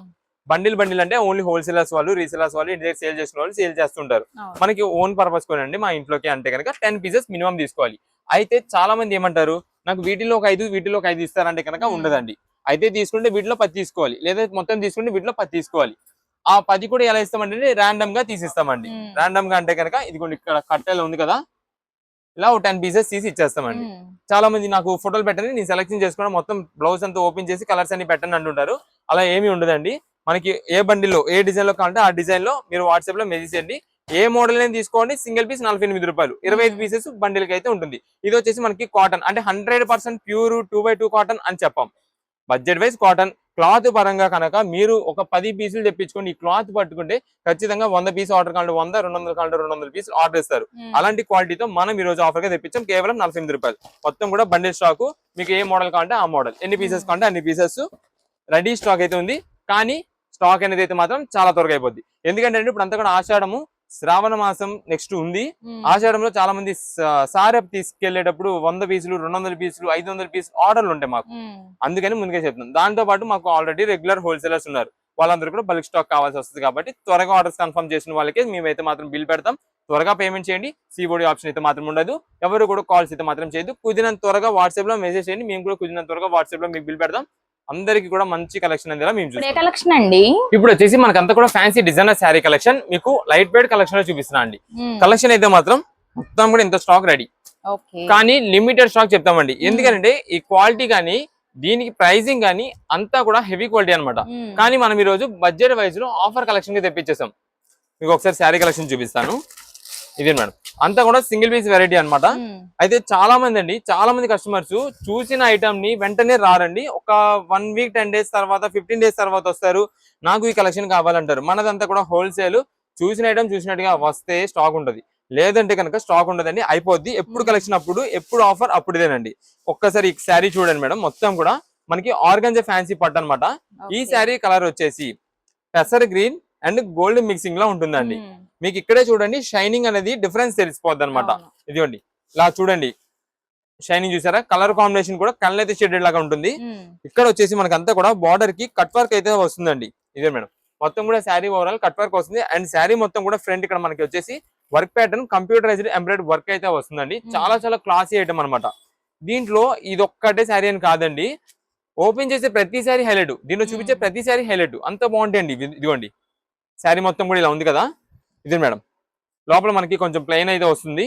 బండిల్ అంటే ఓన్లీ హోల్సేలర్స్ వాళ్ళు, రీసేలర్స్ వాళ్ళు, ఇంటి దగ్గర సేల్ చేసుకునే వాళ్ళు సేల్ చేస్తుంటారు. మనకి ఓన్ పర్పస్ కొనండి మా ఇంట్లోకి అంటే కనుక 10 పీసెస్ మినిమం తీసుకోవాలి. అయితే చాలా మంది ఏమంటారు, నాకు వీటిలో ఒక 5 వీటిలో ఒక 5 ఇస్తారంటే కనుక ఉండదండి. అయితే తీసుకుంటే వీటిలో 10 తీసుకోవాలి, లేదా మొత్తం తీసుకుంటే వీటిలో 10 తీసుకోవాలి. ఆ 10 కూడా ఎలా ఇస్తామంటే ర్యాండమ్ గా తీసిస్తామండి. ర్యాండమ్ గా అంటే కనుక ఇదిగోండి ఇక్కడ కట్టెలో ఉంది కదా, ఇలా 10 పీసెస్ తీసి ఇచ్చేస్తామండి. చాలా మంది నాకు ఫోటోలు పెట్టండి, నేను సెలెక్షన్ చేసుకోవడం మొత్తం బ్లౌజ్ అంతా ఓపెన్ చేసి కలర్స్ అన్ని పెట్టండి అంటుంటారు. అలా ఏమీ ఉండదండి. మనకి ఏ బండిలో ఏ డిజైన్ లో కావాలంటే ఆ డిజైన్ లో మీరు వాట్సాప్ లో మెసేజ్ చేయండి. ఏ మోడల్ అయినా తీసుకోండి. సింగిల్ పీస్ 48 రూపాయలు, 25 పీసెస్ బండిల్ కి అయితే ఉంటుంది. ఇది వచ్చేసి మనకి కాటన్, అంటే 100% ప్యూర్ 2x2 కాటన్ అని చెప్పాం. Budget wise cotton. క్లాత్ పరంగా కనుక మీరు ఒక 10 పీసులు తెప్పించుకోండి, ఈ క్లాత్ పట్టుకుంటే ఖచ్చితంగా 100 పీస్ ఆర్డర్ కావాలంటే 100, 200 కావాలంటే 200 పీసులు ఆర్డర్ ఇస్తారు. అలాంటి క్వాలిటీతో మనం ఈ రోజు ఆఫర్ గా తెప్పించాం కేవలం 48 రూపాయలు. మొత్తం కూడా బండిల్ స్టాక్. మీకు ఏ మోడల్ కావాలంటే ఆ మోడల్, ఎన్ని పీసెస్ కావాలంటే అన్ని పీసెస్ రెడీ స్టాక్ అయితే ఉంది. కానీ స్టాక్ అనేది అయితే మాత్రం చాలా త్వరగా అయిపోద్ది. ఎందుకంటే ఇప్పుడు అంతా కూడా ఆషాఢము, శ్రావణ మాసం నెక్స్ట్ ఉంది. ఆషాఢంలో చాలా మంది సారీ తీసుకెళ్లేటప్పుడు 100 పీసులు, 200 పీసులు, 500 పీసులు ఆర్డర్లు ఉంటాయి మాకు. అందుకని ముందుగా చెప్తున్నాం. దాంతో పాటు మాకు ఆల్రెడీ రెగ్యులర్ హోల్సేలర్స్ ఉన్నారు, వాళ్ళందరూ కూడా బల్క్ స్టాక్ కావాల్సి వస్తుంది. కాబట్టి త్వరగా ఆర్డర్స్ కన్ఫర్మ్ చేసిన వాళ్ళకి మేమైతే మాత్రం బిల్ పెడతాం. త్వరగా పేమెంట్ చేయండి. సిఓడి ఆప్షన్ అయితే మాత్రం ఉండదు. ఎవరు కూడా కాల్స్ అయితే మాత్రం చేయదు. కుదిరినంత త్వరగా వాట్సాప్ లో మెసేజ్ చేయండి, మేము కూడా కుదిరినంత త్వరగా వాట్సాప్ లో మీకు బిల్ పెడతాం. అందరికి కూడా మంచి కలెక్షన్ అందేలా మేము చూస్తాం. కలెక్షన్ అండి ఇప్పుడు వచ్చేసి మనకంతా కూడా ఫ్యాన్సీ డిజైనర్ శారీ కలెక్షన్ మీకు లైట్ వెయిట్ కలెక్షన్ లో చూపిస్తున్నా అండి. కలెక్షన్ అయితే మాత్రం మొత్తం కూడా ఇంత స్టాక్ రెడీ, కానీ లిమిటెడ్ స్టాక్ చెప్తామండి. ఎందుకంటే ఈ క్వాలిటీ కానీ దీనికి ప్రైసింగ్ కానీ అంతా కూడా హెవీ క్వాలిటీ అనమాట. కానీ మనం ఈ రోజు బడ్జెట్ వైజ్ లో ఆఫర్ కలెక్షన్ కి తెప్పించేసాం. మీకు ఒకసారి శారీ కలెక్షన్ చూపిస్తాను. ఇదే మేడం, అంతా కూడా సింగిల్ పీస్ వెరైటీ అనమాట. అయితే చాలా మంది కస్టమర్స్ చూసిన ఐటమ్ ని వెంటనే రారండి. ఒక 1 వీక్ 10 డేస్ తర్వాత 15 డేస్ తర్వాత వస్తారు, నాకు ఈ కలెక్షన్ కావాలంటారు. మనదంతా కూడా హోల్సేల్. చూసిన ఐటమ్ చూసినట్టుగా వస్తే స్టాక్ ఉంటది, లేదంటే కనుక స్టాక్ ఉండదండి, అయిపోద్ది. ఎప్పుడు కలెక్షన్ అప్పుడు, ఎప్పుడు ఆఫర్ అప్పుడుదేనండి. ఒక్కసారి ఈ శారీ చూడండి మేడం, మొత్తం కూడా మనకి ఆర్గంజా ఫ్యాన్సీ పట్టు అనమాట. ఈ శారీ కలర్ వచ్చేసి పెసర్ గ్రీన్ అండ్ గోల్డ్ మిక్సింగ్ లా ఉంటుందండి. మీకు ఇక్కడే చూడండి షైనింగ్ అనేది డిఫరెన్స్ తెలిసిపోద్ది అనమాట. ఇదిగోండి ఇలా చూడండి షైనింగ్, చూసారా? కలర్ కాంబినేషన్ కూడా కళ్ళైతే షేడెడ్ లాగా ఉంటుంది. ఇక్కడ వచ్చేసి మనకంతా కూడా బార్డర్ కి కట్ వర్క్ అయితే వస్తుందండి. ఇదే మేడం, మొత్తం కూడా శారీ ఓవరాల్ కట్ వర్క్ వస్తుంది. అండ్ శారీ మొత్తం కూడా ఫ్రంట్ ఇక్కడ మనకి వచ్చేసి work pattern computerised embroidery work అయితే వస్తుందండి. చాలా క్లాసీ ఐటమ్ అనమాట. దీంట్లో ఇది ఒక్కటే శారీ అని కాదండి, ఓపెన్ చేసే ప్రతి శారీ హైలైట్, దీనిలో చూపించే ప్రతి శారీ హైలైట్, అంత బాగుంటాయండి. ఇదిగోండి శారీ మొత్తం కూడా ఇలా ఉంది కదా, ఇదే మేడం. లోపల మనకి కొంచెం ప్లెయిన్ అయితే వస్తుంది.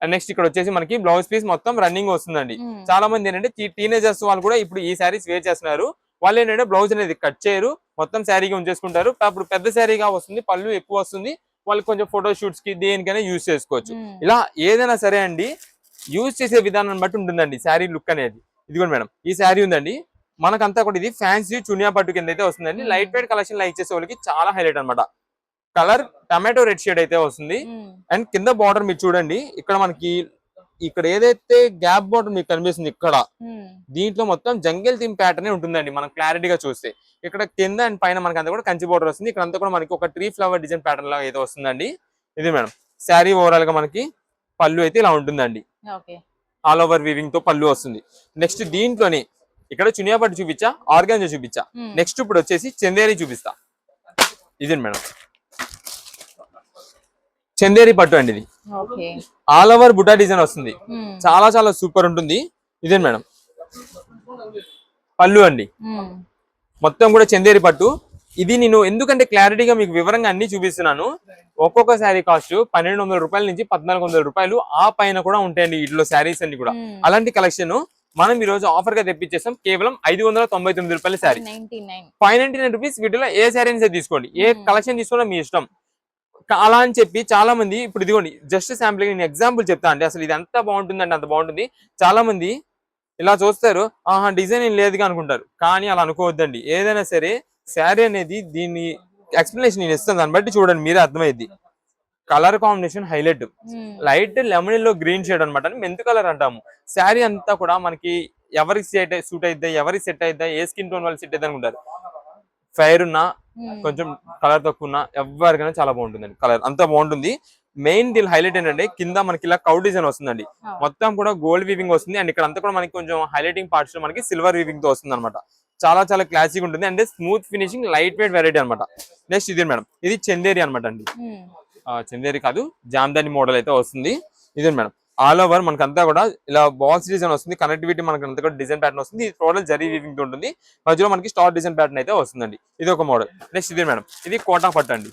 అండ్ నెక్స్ట్ ఇక్కడ వచ్చేసి మనకి బ్లౌజ్ పీస్ మొత్తం రన్నింగ్ వస్తుందండి. చాలా మంది ఏంటంటే టీనేజర్స్ వాళ్ళు కూడా ఇప్పుడు ఈ శారీస్ వేర్ చేస్తున్నారు. వాళ్ళు ఏంటంటే బ్లౌజ్ అనేది కట్ చేయరు, మొత్తం శారీగా ఉంచేసుకుంటారు. అప్పుడు పెద్ద శారీగా వస్తుంది, పళ్ళు ఎక్కువ వస్తుంది, వాళ్ళకి కొంచెం ఫోటో షూట్స్ కి దేనికైనా యూజ్ చేసుకోవచ్చు. ఇలా ఏదైనా సరే అండి యూజ్ చేసే విధానం బట్టి ఉంటుందండి శారీ లుక్ అనేది. ఇదిగోండి మేడం, ఈ శారీ ఉందండి మనకంతా కూడా ఇది ఫ్యాన్సీ చునియా పట్టు కింద అయితే వస్తుందండి. లైట్ వెయిట్ కలెక్షన్ లైక్ చేసే వాళ్ళకి చాలా హైలైట్ అనమాట. కలర్ టమాటో రెడ్ షేడ్ అయితే వస్తుంది. అండ్ కింద బార్డర్ మీరు చూడండి, ఇక్కడ మనకి ఇక్కడ ఏదైతే గ్యాప్ బార్డర్ మీకు కనిపిస్తుంది ఇక్కడ దీంట్లో మొత్తం జంగిల్ థీమ్ ప్యాటర్న్ ఉంటుందండి. మనం క్లారిటీగా చూస్తే ఇక్కడ కింద అండ్ పైన మనకి అంతా కూడా కంచి బార్డర్ వస్తుంది. ఇక్కడ అంతా కూడా మనకి ఒక ట్రీ ఫ్లవర్ డిజైన్ ప్యాటర్న్ లాగా అయితే వస్తుందండి. ఇది మేడం శారీ ఓవరాల్ గా మనకి పళ్ళు అయితే ఇలా ఉంటుందండి. ఆల్ ఓవర్ వీవింగ్ తో పళ్ళు వస్తుంది. నెక్స్ట్ దీంట్లోనే ఇక్కడ చునియా పట్టు చూపించా, ఆర్గాంజా చూపించా. నెక్స్ట్ ఇప్పుడు వచ్చేసి చందేరి చూపిస్తా. ఇదే మేడం చందేరి పట్టు అండి. ఇది ఆల్ ఓవర్ బుటా డిజైన్ వస్తుంది. చాలా చాలా సూపర్ ఉంటుంది. ఇదే మేడం పళ్ళు అండి, మొత్తం కూడా చందేరి పట్టు. ఇది నేను ఎందుకంటే క్లారిటీగా మీకు వివరంగా అన్ని చూపిస్తున్నాను. ఒక్కొక్క శారీ కాస్ట్ 1200 రూపాయల నుంచి 1400 రూపాయలు ఆ పైన కూడా ఉంటాయండి వీటిలో శారీస్ అన్ని కూడా. అలాంటి కలెక్షన్ మనం ఈ రోజు ఆఫర్ గా తెప్పించేస్తాం. కేవలం 599 రూపాయల శారీ, 599 రూపీస్. వీటిలో ఏ శారీ అయినా తీసుకోండి, ఏ కలెక్షన్ తీసుకోవడం మీ ఇష్టం. అలా అని చెప్పి చాలా మంది ఇప్పుడు ఇదిగోండి జస్ట్ శాంపుల్ నేను ఎగ్జాంపుల్ చెప్తా అండి. అసలు ఇది ఎంత బాగుంటుందంటే అంత బాగుంటుంది. చాలా మంది ఇలా చూస్తారు, ఆహా డిజైన్ ఏం లేదుగా అనుకుంటారు. కానీ అలా అనుకోవద్దండి. ఏదైనా సరే శారీ అనేది దీన్ని ఎక్స్ప్లెనేషన్ నేను ఇస్తాను, దాన్ని బట్టి చూడండి మీరే అర్థమైంది. Colour combination highlight, light lemon లో గ్రీన్ షేడ్ అనమాట. మెంతు కలర్ అంటాము. శారీ అంతా కూడా మనకి ఎవరికి సూట్ అయిద్దా, ఎవరికి సెట్ అయిద్దా, ఏ స్కిన్ టోన్ వాళ్ళు సెట్ అయిద్దా అనుకుంటారు. ఫైర్ ఉన్నా కొంచెం కలర్ తక్కువ ఉన్నా ఎవరికైనా చాలా బాగుంటుందండి. కలర్ అంతా బాగుంటుంది. మెయిన్ దీని హైలైట్ ఏంటంటే కింద మనకి ఇలా కౌ డిజైన్ వస్తుందండి. మొత్తం కూడా గోల్డ్ వీవింగ్ వస్తుంది. అండ్ ఇక్కడ అంతా కూడా మనకి కొంచెం హైలైటింగ్ పార్ట్స్ లో మనకి సిల్వర్ వీవింగ్ తో వస్తుంది అనమాట. చాలా చాలా క్లాసిక్ ఉంటుంది. అంటే smooth finishing, light weight variety అనమాట. నెక్స్ట్ ఇది మేడం, ఇది చందేరి అనమాట అండి. చందేరి కాదు, జామ్దాని మోడల్ అయితే వస్తుంది. ఇదే మేడం ఆల్ ఓవర్ మనకంతా కూడా ఇలా బాక్స్ డిజైన్ వస్తుంది. కనెక్టివిటీ మనకి అంతా కూడా డిజైన్ ప్యాటర్న్ వస్తుంది. ఇది టోటల్ జరీ వీవింగ్ ఉంటుంది. మధ్యలో మనకి స్టార్ డిజైన్ ప్యాటర్న్ అయితే వస్తుందండి. ఇది ఒక మోడల్. నెక్స్ట్ ఇదే మేడం, ఇది కోటా పట్టు అండి.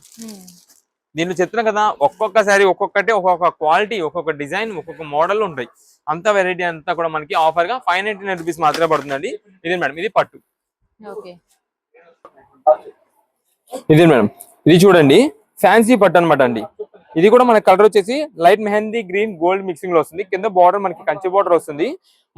దీనిలో చెప్తున్నా కదా, ఒక్కొక్క శారీ ఒక్కొక్కటి ఒక్కొక్క క్వాలిటీ, ఒక్కొక్క డిజైన్, ఒక్కొక్క మోడల్ ఉంటాయి. అంత వెరైటీ అంతా కూడా మనకి ఆఫర్ గా 599 రూపీస్ మాత్రమే పడుతుందండి. ఇదే మేడం, ఇది పట్టు. ఇదే మేడం, ఇది చూడండి ఫ్యాన్సీ పట్టు అనమాట అండి. ఇది కూడా మన కలర్ వచ్చేసి light mehndi green gold mixing లో వస్తుంది. కింద బార్డర్ మనకి కంచి బార్డర్ వస్తుంది.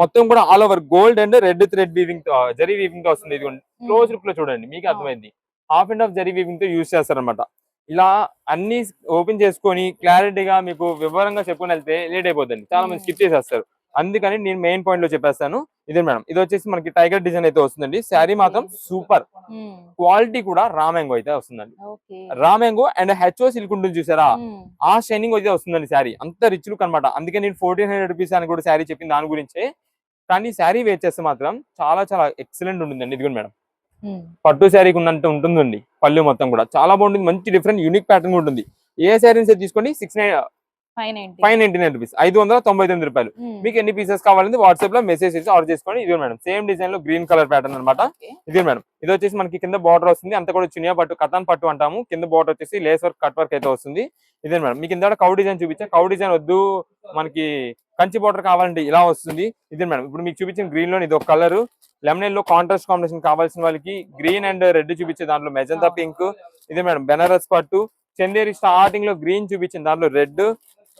మొత్తం కూడా all over gold and red thread weaving తో, జరీ వీవింగ్ తో వస్తుంది. ఇది క్లోజ్ లుక్ లో చూడండి మీకు అర్థమైంది. Half and half zari weaving తో యూజ్ చేస్తారనమాట. ఇలా అన్ని ఓపెన్ చేసుకొని క్లారిటీగా మీకు వివరంగా చెప్పుకుని వెళ్తే లేట్ అయిపోతుంది. చాలా మంది స్కిప్ చేసేస్తారు. అందుకని నేను మెయిన్ పాయింట్ లో చెప్పేస్తాను. ఇదే మేడం, ఇది వచ్చేసి మనకి టైగర్ డిజైన్ అయితే వస్తుందండి. శారీ మాత్రం సూపర్ క్వాలిటీ కూడా రామ్యాంగో అయితే వస్తుందండి. రామ్యాంగో అండ్ హెచ్ఓ సిల్క్ ఉంటుంది చూసారా, ఆ షైనింగ్ అయితే వస్తుందండి. శారీ అంత రిచ్ లుక్ అనమాట. అందుకే నేను 1400 రూపీస్ అని కూడా శారీ చెప్పింది దాని గురించే. కానీ శారీ వేర్ చేస్తే మాత్రం చాలా చాలా ఎక్సలెంట్ ఉంటుందండి. ఇదిగోండి మేడం, పట్టు శారీకి ఉన్నట్టు ఉంటుందండి. పళ్ళు మొత్తం కూడా చాలా బాగుంటుంది. మంచి డిఫరెంట్ యూనిక్ ప్యాటర్న్ ఉంటుంది. ఏ శారీని తీసుకోండి 599 రూపీస్, 599 రూపాయలు. మీకు ఎన్ని పీసెస్ కావాలంటే వాట్సాప్ లో మెసేజ్ చేసి ఆర్డర్ చేసుకోండి. ఇదే మేడం, సేమ్ డిజైన్ లో గ్రీన్ కలర్ ప్యాటర్న్ అనమాట. ఇదే మేడం, ఇది వచ్చేసి మనకి కింద బార్డర్ వస్తుంది. అంతా కూడా చునియా పట్టు, కథాన్ పట్టు అంటాము. కింద బార్డర్ వచ్చేసి లేస్ వర్క్, కట్ వర్క్ అయితే వస్తుంది. ఇదే మేడం, మీకు కింద కౌ డిజైన్ చూపించా. కౌ డిజైన్ వద్దు, మనకి కంచి బార్డర్ కావాలంటే ఇలా వస్తుంది. ఇదే మేడం, ఇప్పుడు మీకు చూపించిన గ్రీన్ లో ఇది ఒక కలర్. లెమన్ లో కాంట్రాస్ట్ కాంబినేషన్ కావాల్సిన వాళ్ళకి గ్రీన్ అండ్ రెడ్ చూపించే దాంట్లో మెజంతా పింక్. ఇదే మేడం బెనారస్ పట్టు. చందేరి స్టార్టింగ్ లో గ్రీన్ చూపించిన దాంట్లో రెడ్.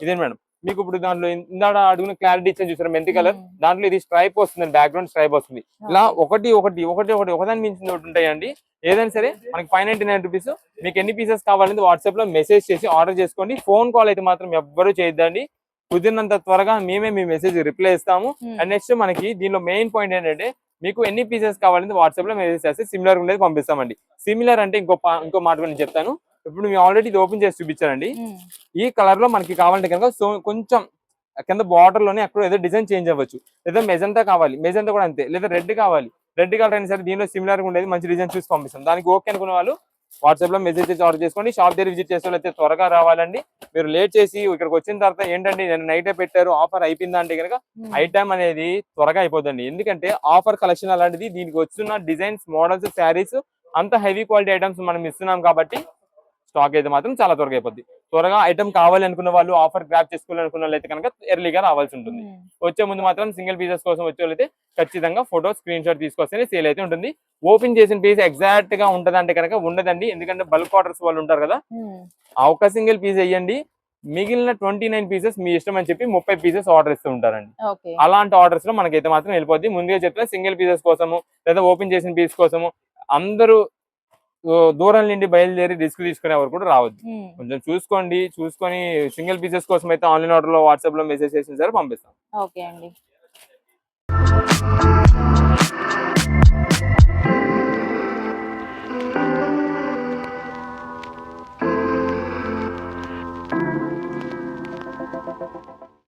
ఇదే మేడం, మీకు ఇప్పుడు దాంట్లో ఇందాక అడుగున క్లారిటీ ఇచ్చాను చూసారు మెంతి కలర్, దాంట్లో ఇది స్ట్రైప్ వస్తుంది, బ్యాక్గ్రౌండ్ స్ట్రైప్ వస్తుంది. ఇలా ఒకదాని మించింది ఒకటి ఉంటాయండి. ఏదైనా సరే మనకి 599 రూపీస్. మీకు ఎన్ని పీసెస్ కావాలంటే వాట్సాప్ లో మెసేజ్ చేసి ఆర్డర్ చేసుకోండి. ఫోన్ కాల్ అయితే మాత్రం ఎవ్వరూ చేయొద్దండి. కుదిరినంత త్వరగా మేమే మీ మెసేజ్ రిప్లై ఇస్తాము. అండ్ నెక్స్ట్ మనకి దీనిలో మెయిన్ పాయింట్ ఏంటంటే, మీకు ఎన్ని పీసెస్ కావాలంటే వాట్సాప్ లో మెసేజ్ చేస్తే సిమిలర్ ఉండేది పంపిస్తామండి. సిమిలర్ అంటే ఇంకో మాట నేను చెప్తాను. ఇప్పుడు మేము ఆల్రెడీ ఇది ఓపెన్ చేసి చూపించానండి. ఈ కలర్ లో మనకి కావాలంటే కనుక కొంచెం కింద బార్డర్ లోనే అక్కడ ఏదో డిజైన్ చేంజ్ అవ్వచ్చు. లేదా మెజంతా కావాలి, మెజంతా కూడా అంతే. లేదా రెడ్ కావాలి, రెడ్ కలర్ అయినా సరే దీనిలో సిమిలర్ గా ఉండేది మంచి డిజైన్ చూసి పంపిస్తాం. దానికి ఓకే అనుకున్న వాళ్ళు వాట్సాప్ లో మెసేజ్ చేసి ఆర్డర్ చేసుకోండి. షాప్ దగ్గర విజిట్ చేసే వాళ్ళు అయితే త్వరగా రావాలండి. మీరు లేట్ చేసి ఇక్కడికి వచ్చిన తర్వాత ఏంటంటే నేను నైటే పెట్టారు ఆఫర్ అయిపోయిందా అంటే కనుక ఐటమ్ అనేది త్వరగా అయిపోతుంది. ఎందుకంటే ఆఫర్ కలెక్షన్ అలాంటిది. దీనికి వస్తున్న డిజైన్స్, మోడల్స్, శారీస్ అంత హెవీ క్వాలిటీ ఐటమ్స్ మనం ఇస్తున్నాం కాబట్టి స్టాక్ అయితే మాత్రం చాలా త్వరగా అయిపోద్ది. త్వరగా ఐటమ్ కావాలి అనుకున్న వాళ్ళు, ఆఫర్ గ్రాప్ చేసుకోవాలనుకున్న వాళ్ళు అయితే కనుక ఎర్లీగా రావాల్సి ఉంటుంది. వచ్చే ముందు మాత్రం సింగిల్ పీసెస్ కోసం వచ్చే వాళ్ళైతే ఖచ్చితంగా ఫోటో స్క్రీన్ షాట్ తీసుకొస్తేనే సేల్ అయితే ఉంటుంది. ఓపెన్ చేసిన పీస్ ఎగ్జాక్ట్ గా ఉంటదంటే కనుక ఉండదండి, ఎందుకంటే బల్క్ ఆర్డర్స్ వాళ్ళు ఉంటారు కదా, ఆ ఒక్క సింగిల్ పీస్ వేయండి, మిగిలిన 29 పీసెస్ మీ ఇష్టం అని చెప్పి 30 పీసెస్ ఆర్డర్ ఇస్తూ ఉంటారండి. అలాంటి ఆర్డర్స్ లో మనకైతే మాత్రం వెళ్ళిపోద్ది. ముందుగా చెప్తున్నా, సింగిల్ పీసెస్ కోసము లేదా ఓపెన్ చేసిన పీస్ కోసము అందరూ దూరం నుండి బయలుదేరి రిస్క్ తీసుకునే ఎవరు కూడా రావద్దు. కొంచెం చూసుకొని సింగిల్ పీసెస్ కోసం అయితే ఆన్లైన్ ఆర్డర్ లో వాట్సాప్ లో మెసేజ్ చేసిన సరే పంపిస్తాం. ఓకే అండి.